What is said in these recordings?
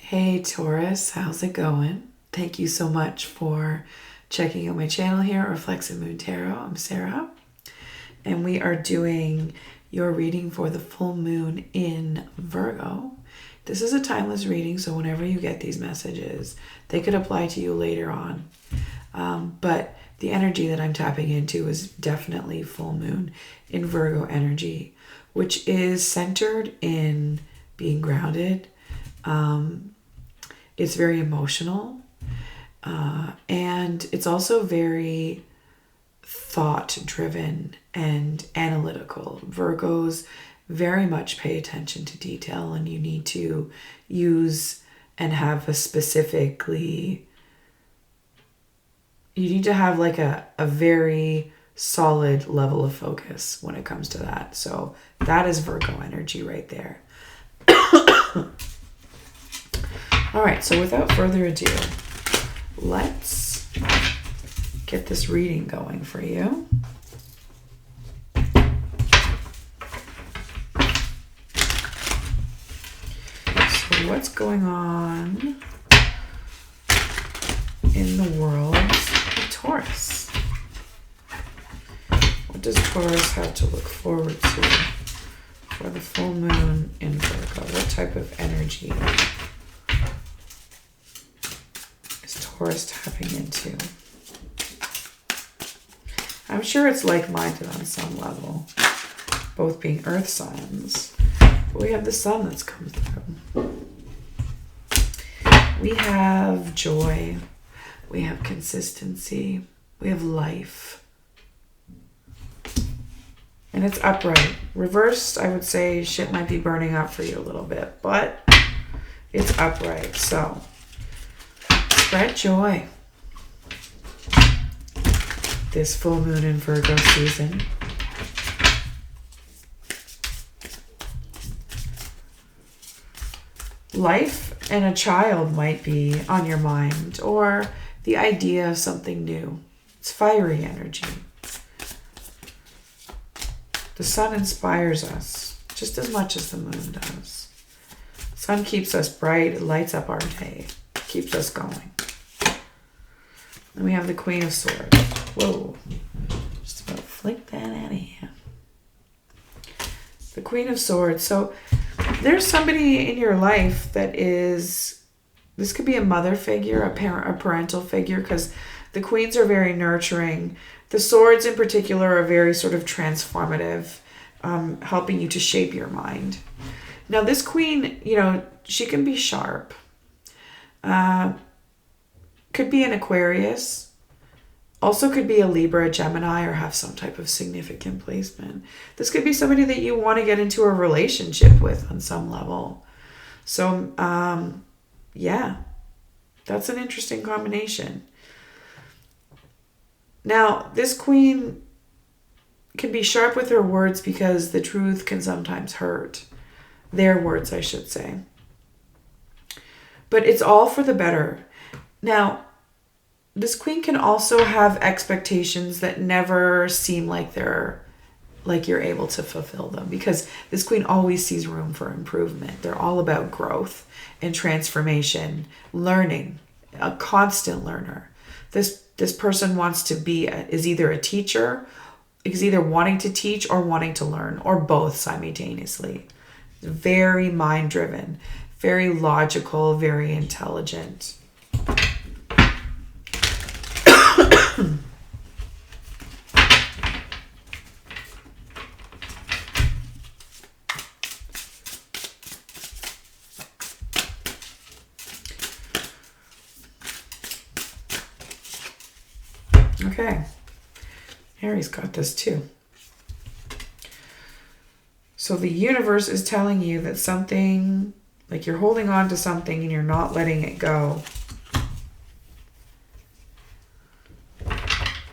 Hey Taurus, how's it going? Thank you so much for checking out my channel here, Reflexive Moon Tarot. I'm Sarah, and we are doing your reading for the full moon in Virgo. This is a timeless reading, so whenever you get these messages, they could apply to you later on. But the energy that I'm tapping into is definitely full moon in Virgo energy, which is centered in being grounded. It's very emotional, and it's also very thought-driven and analytical. Virgos very much pay attention to detail, and you need to use and have you need to have like a very solid level of focus when it comes to that. So that is Virgo energy right there. All right, so without further ado, let's get this reading going for you. So what's going on in the world of Taurus? What does Taurus have to look forward to for the full moon in Virgo? What type of energy Taurus tapping into? I'm sure it's like-minded on some level, both being earth signs, but we have the sun that's come through. We have joy, we have consistency, we have life, and it's upright. Reversed, I would say shit might be burning up for you a little bit, but it's upright. So spread joy this full moon in Virgo season. Life and a child might be on your mind, or the idea of something new. It's fiery energy. The sun inspires us just as much as the moon does. The sun keeps us bright, it lights up our day, keeps us going. Then we have the Queen of Swords. Whoa. Just about flick that out of here. The Queen of Swords. So there's somebody in your life that is, this could be a mother figure, a parent, a parental figure, because the queens are very nurturing. The swords in particular are very sort of transformative, helping you to shape your mind. Now this queen, she can be sharp. Could be an Aquarius, also could be a Libra, Gemini, or have some type of significant placement. This could be somebody that you want to get into a relationship with on some level. So, yeah, that's an interesting combination. Now, this queen can be sharp with her words because the truth can sometimes hurt. Their words, I should say. But it's all for the better. Now, this queen can also have expectations that never seem like you're able to fulfill them, because this queen always sees room for improvement. They're all about growth and transformation, learning, a constant learner. This person wants to be, is either a teacher, is either wanting to teach or wanting to learn, or both simultaneously. Very mind-driven, very logical, very intelligent. Okay, Harry's got this too. So the universe is telling you that something, like you're holding on to something and you're not letting it go.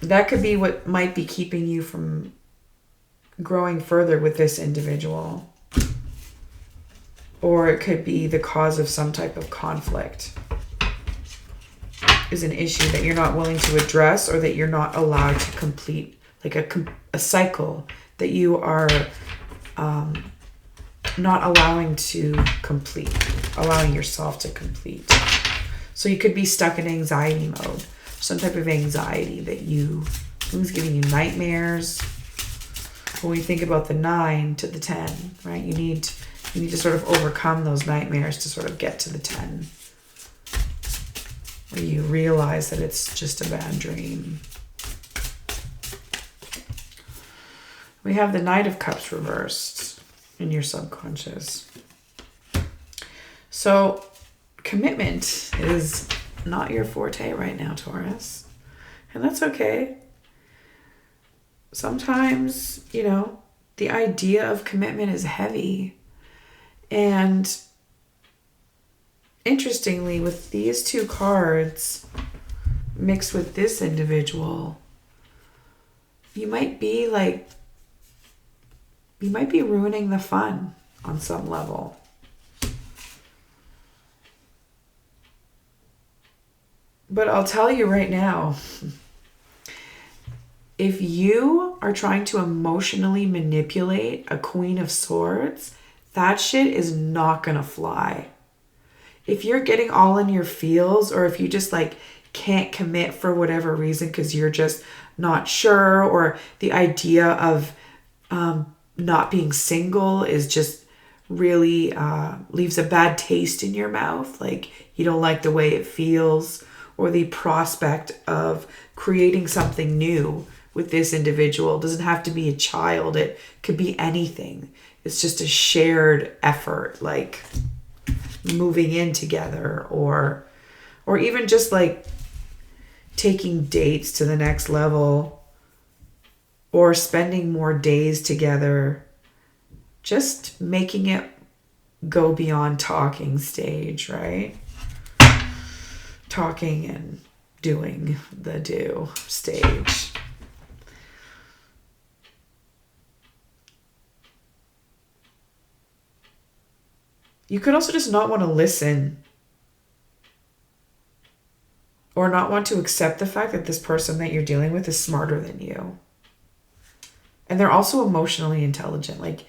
That could be what might be keeping you from growing further with this individual. Or it could be the cause of some type of conflict. Is an issue that you're not willing to address, or that you're not allowed to complete, like a cycle that you are not allowing yourself to complete. So you could be stuck in anxiety mode, some type of anxiety that who's giving you nightmares. When we think about the 9 to the 10, right? You need to sort of overcome those nightmares to sort of get to the 10, where you realize that it's just a bad dream. We have the Knight of Cups reversed in your subconscious. So commitment is not your forte right now, Taurus. And that's okay. Sometimes, the idea of commitment is heavy. And interestingly, with these 2 cards mixed with this individual, you might be ruining the fun on some level. But I'll tell you right now, if you are trying to emotionally manipulate a Queen of Swords, that shit is not gonna fly. If you're getting all in your feels, or if you just can't commit for whatever reason because you're just not sure, or the idea of not being single is just really leaves a bad taste in your mouth, you don't like the way it feels, or the prospect of creating something new with this individual. It doesn't have to be a child, it could be anything. It's just a shared effort, moving in together, or even just taking dates to the next level, or spending more days together, just making it go beyond talking stage, right? Talking and doing the do stage. You could also just not want to listen, or not want to accept the fact that this person that you're dealing with is smarter than you. And they're also emotionally intelligent. Like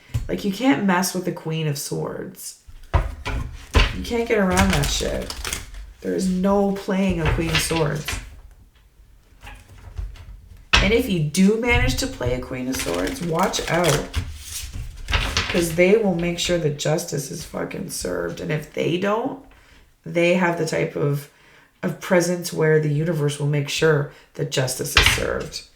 you can't mess with the Queen of Swords. You can't get around that shit. There is no playing a Queen of Swords. And if you do manage to play a Queen of Swords, watch out. Because they will make sure that justice is fucking served. And if they don't, they have the type of presence where the universe will make sure that justice is served.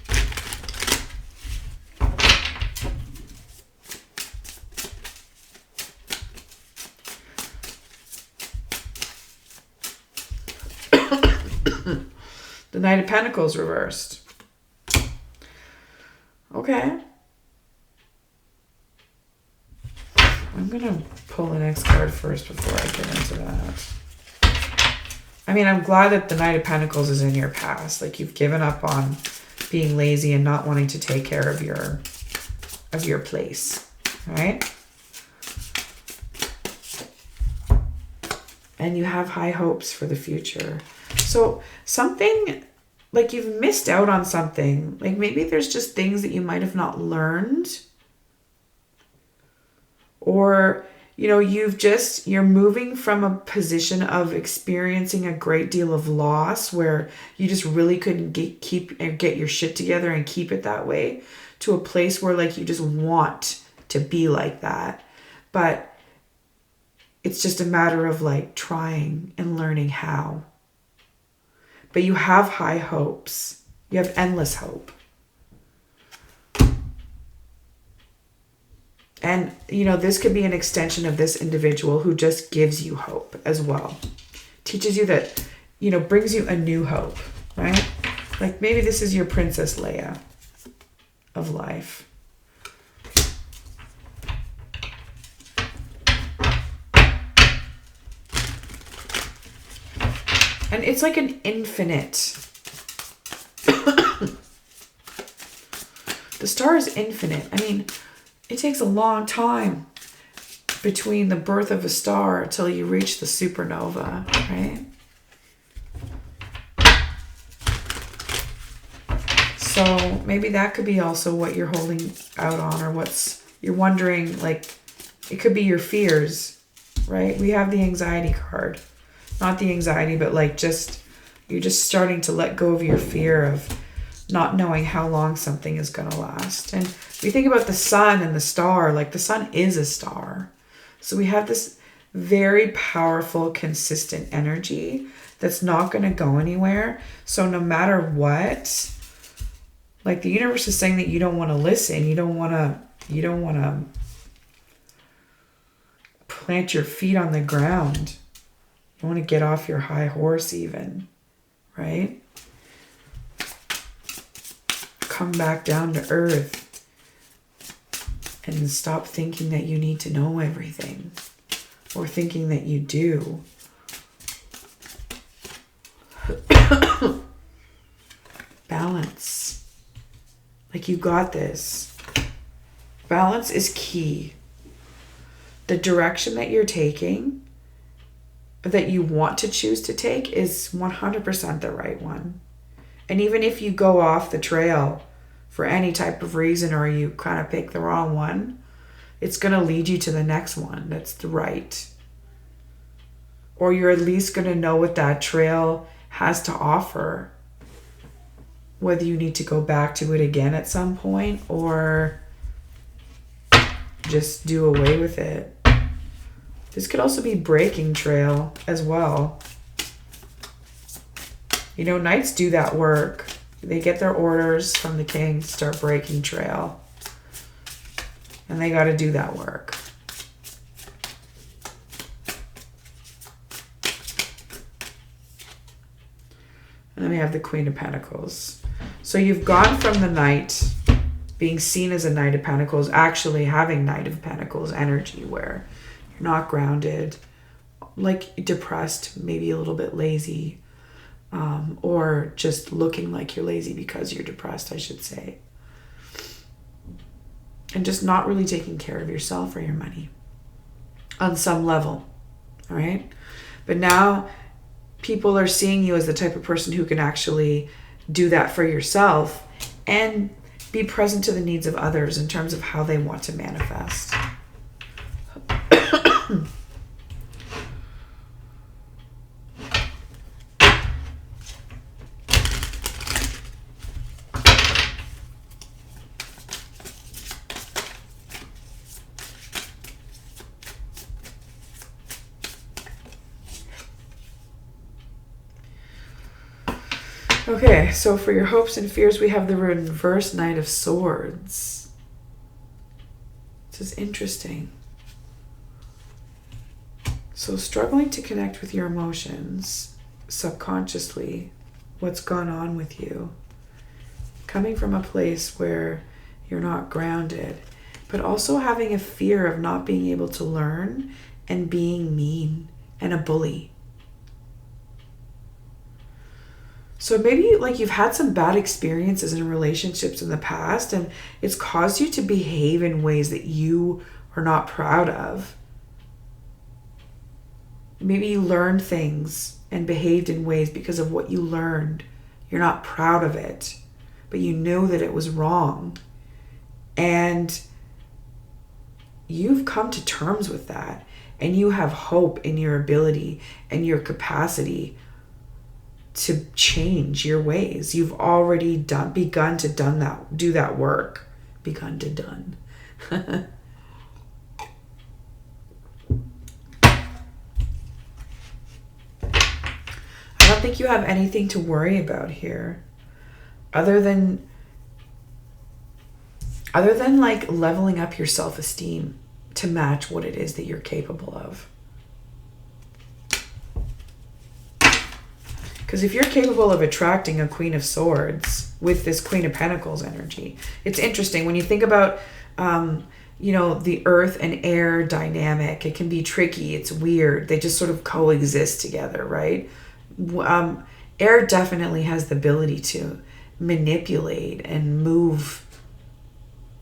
The Knight of Pentacles reversed. Okay. I'm going to pull the next card first before I get into that. I mean, I'm glad that the Knight of Pentacles is in your past. You've given up on being lazy and not wanting to take care of your place, right? And you have high hopes for the future. So something, you've missed out on something. Maybe there's just things that you might have not learned. Or, you're moving from a position of experiencing a great deal of loss where you just really couldn't get your shit together and keep it that way, to a place where you just want to be like that. But it's just a matter of trying and learning how. But you have high hopes. You have endless hope. And, this could be an extension of this individual who just gives you hope as well. Teaches you that, brings you a new hope, right? Maybe this is your Princess Leia of life. And it's like an infinite. The star is infinite. I mean, it takes a long time between the birth of a star until you reach the supernova, right? So maybe that could be also what you're holding out on, or you're wondering, It could be your fears, right? We have the anxiety card. Not the anxiety, but like you're just starting to let go of your fear of not knowing how long something is going to last. And we think about the sun and the star, like the sun is a star. So we have this very powerful, consistent energy that's not going to go anywhere. So no matter what, like the universe is saying that you don't want to listen. You don't want to plant your feet on the ground. You want to get off your high horse even, right? Come back down to earth and stop thinking that you need to know everything or thinking that you do. Balance. Like you got this. Balance is key. The direction that you're taking, that you want to choose to take, is 100% the right one. And even if you go off the trail for any type of reason or you kind of pick the wrong one, it's going to lead you to the next one that's the right. Or you're at least going to know what that trail has to offer. Whether you need to go back to it again at some point or just do away with it. This could also be breaking trail as well. You know, knights do that work. They get their orders from the king to start breaking trail. And they got to do that work. And then we have the Queen of Pentacles. So you've gone from the Knight, being seen as a Knight of Pentacles, actually having Knight of Pentacles energy where you're not grounded, like depressed, maybe a little bit lazy, or just looking like you're lazy because you're depressed, I should say. And just not really taking care of yourself or your money on some level, all right? But now people are seeing you as the type of person who can actually do that for yourself and be present to the needs of others in terms of how they want to manifest. Okay, so for your hopes and fears, we have the reverse Knight of Swords. This is interesting. So struggling to connect with your emotions subconsciously, what's gone on with you. Coming from a place where you're not grounded, but also having a fear of not being able to learn and being mean and a bully. So maybe like you've had some bad experiences in relationships in the past and it's caused you to behave in ways that you are not proud of. Maybe you learned things and behaved in ways because of what you learned. You're not proud of it, but you know that it was wrong. And you've come to terms with that. And you have hope in your ability and your capacity to change your ways. You've already begun to do that work. Begun to done. I don't think you have anything to worry about here other than like leveling up your self-esteem to match what it is that you're capable of. Because if you're capable of attracting a Queen of Swords with this Queen of Pentacles energy, it's interesting when you think about, the earth and air dynamic. It can be tricky. It's weird. They just sort of coexist together, right? Air definitely has the ability to manipulate and move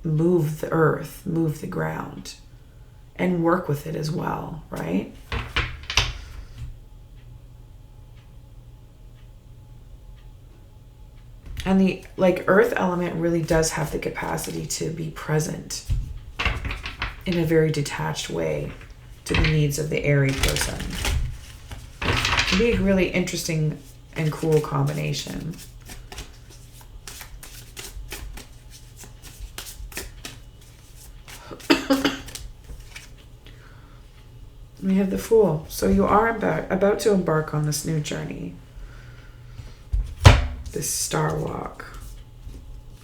the earth, move the ground, and work with it as well, right? And the earth element really does have the capacity to be present in a very detached way to the needs of the airy person. It can be a really interesting and cool combination. We have the Fool. So you are about to embark on this new journey. This star walk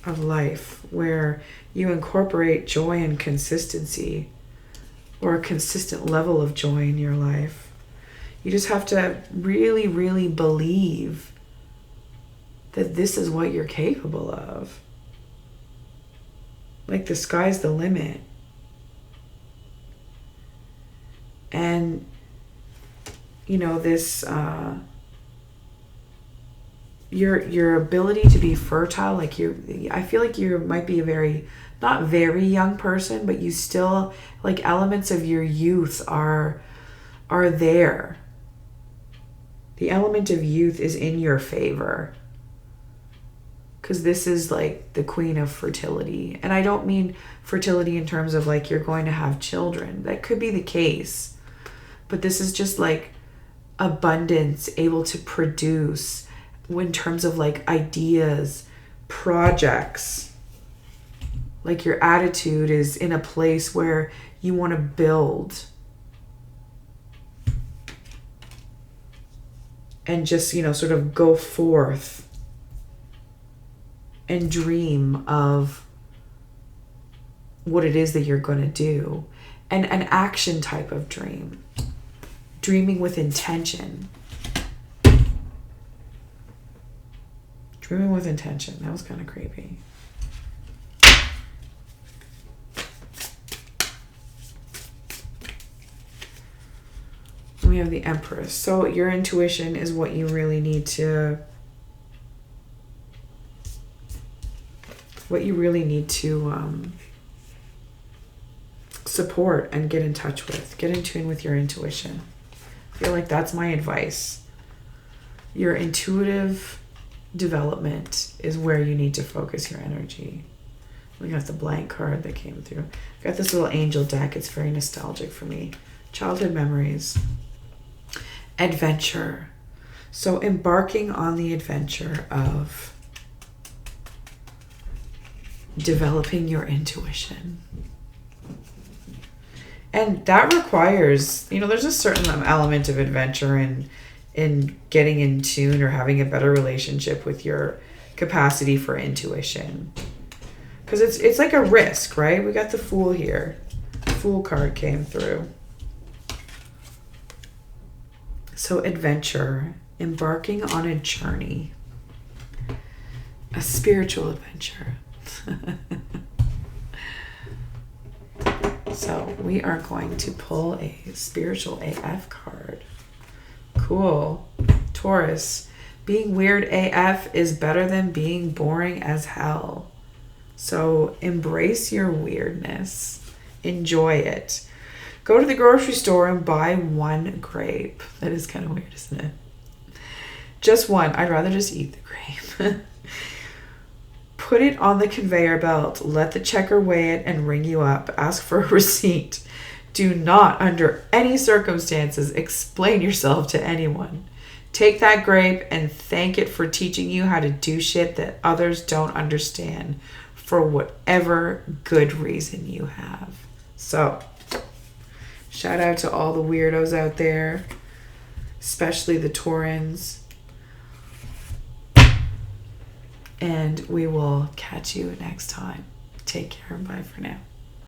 of life where you incorporate joy and consistency, or a consistent level of joy in your life. You just have to really, really believe that this is what you're capable of. Like the sky's the limit. And, you know, this, your ability to be fertile, like I feel like you might be a very, not very young person, but you still, like, elements of your youth are there. The element of youth is in your favor. Because this is like the queen of fertility. And I don't mean fertility in terms of like you're going to have children. That could be the case. But this is just like abundance, able to produce in terms of like ideas, projects. Like your attitude is in a place where you want to build. And just, you know, sort of go forth and dream of what it is that you're going to do. And an action type of dream. Dreaming with intention. Dreaming with intention. That was kind of creepy. We have the Empress. So your intuition is what you really need to support and get in touch with. Get in tune with your intuition. I feel like that's my advice. Your intuitive development is where you need to focus your energy. We got the blank card that came through. Got this little angel deck. It's very nostalgic for me. Childhood memories. Adventure. So embarking on the adventure of developing your intuition. And that requires, you know, there's a certain element of adventure in getting in tune or having a better relationship with your capacity for intuition. Because it's like a risk, right? We got the Fool here. Fool card came through. So adventure, embarking on a journey, a spiritual adventure. So we are going to pull a spiritual AF card. Cool. Taurus, being weird AF is better than being boring as hell. So embrace your weirdness. Enjoy it. Go to the grocery store and buy one grape. That is kind of weird, isn't it? Just one. I'd rather just eat the grape. Put it on the conveyor belt. Let the checker weigh it and ring you up. Ask for a receipt. Do not, under any circumstances, explain yourself to anyone. Take that grape and thank it for teaching you how to do shit that others don't understand for whatever good reason you have. So, shout out to all the weirdos out there, especially the Taurans. And we will catch you next time. Take care and bye for now.